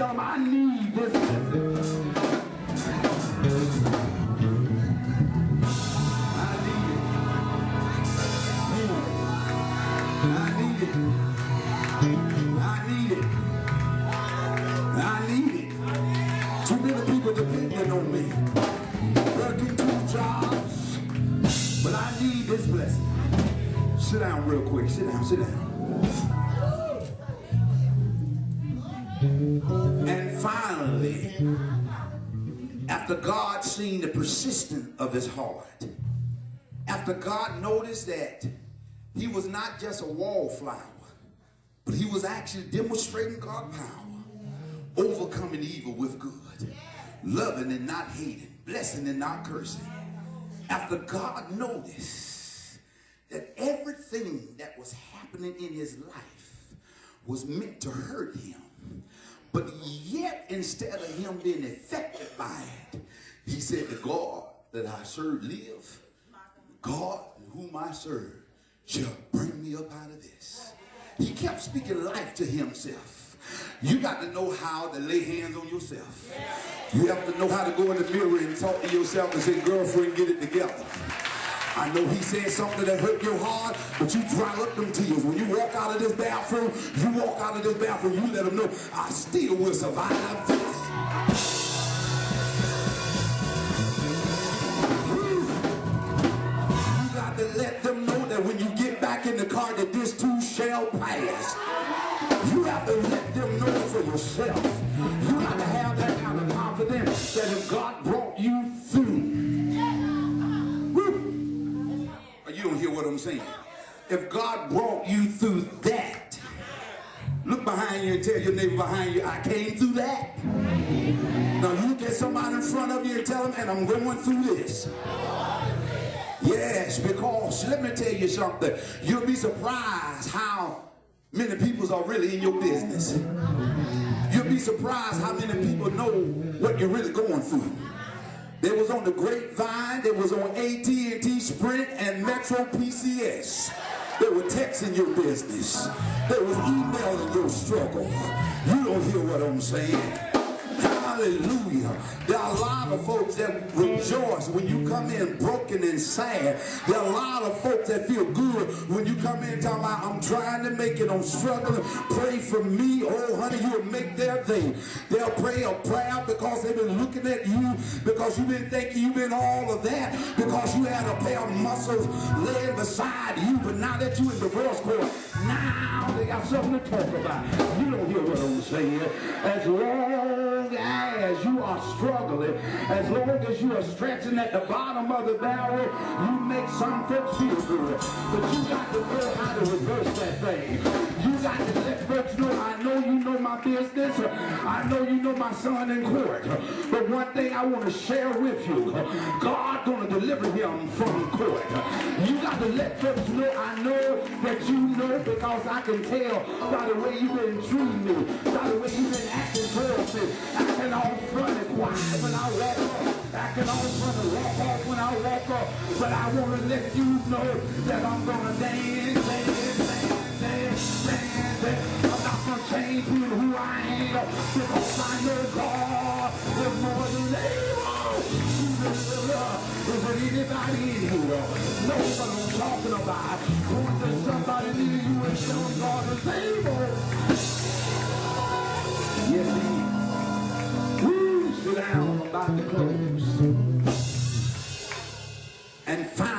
tell them, I need this blessing. I need it. Too many people depending on me. Working 2 jobs. But I need this blessing. Sit down real quick. Sit down, sit down. And finally, after God seen the persistence of his heart, after God noticed that he was not just a wallflower, but he was actually demonstrating God's power, overcoming evil with good, loving and not hating, blessing and not cursing. After God noticed that everything that was happening in his life was meant to hurt him, but yet instead of him being affected by it, he said, the God that I serve live, God whom I serve shall bring me up out of this. He kept speaking life to himself. You got to know how to lay hands on yourself. You have to know how to go in the mirror and talk to yourself and say, girlfriend, get it together. I know he said something that hurt your heart, but you dry up them tears. When you walk out of this bathroom, you let them know, I still will survive this. You got to let them know that when you get back in the car that this too shall pass. You have to let them know for yourself. You have to have that kind of confidence that if God brought you through, you don't hear what I'm saying. If God brought you through that, look behind you and tell your neighbor behind you, I came through that. Now you look at somebody in front of you and tell them, and I'm going through this. Yes, because let me tell you something. You'll be surprised how many people are really in your business. You'll be surprised how many people know what you're really going through. They was on the Grapevine, they was on AT&T, Sprint, and Metro PCS. They were texting your business. They was emailing your struggle. You don't hear what I'm saying. Hallelujah. There are a lot of folks that rejoice when you come in broken and sad. There are a lot of folks that feel good when you come in talking about, I'm trying to make it, I'm struggling. Pray for me. Oh, honey, you'll make their day. They'll pray a prayer because they've been looking at you, because you've been thinking you've been all of that, because you had a pair of muscles laying beside you, but now that you're in divorce court, now they got something to talk about. You don't hear what I'm saying. As long as you are struggling, as long as you are stretching at the bottom of the barrel, you make some folks feel good. But you got to know how to reverse that thing. You got to let folks know, I know you know my business. I know you know my son in court. But one thing I want to share with you, God gonna deliver him from court. You got to let folks know, I know that you know, because I can tell by the way you've been treating me, by the way you've been acting towards me, acting all funny, quiet when I walk up, acting all funny, walk off when I walk up. But I want to let you know that I'm gonna dance, dance, dance, dance, dance, dance. I'm not gonna change who I am, because I know God is more than able. Is there anybody in here know what I'm talking about? Going to somebody near you and tell them God is able. Yes, he is. Woo, sit down, I'm about to close. And finally,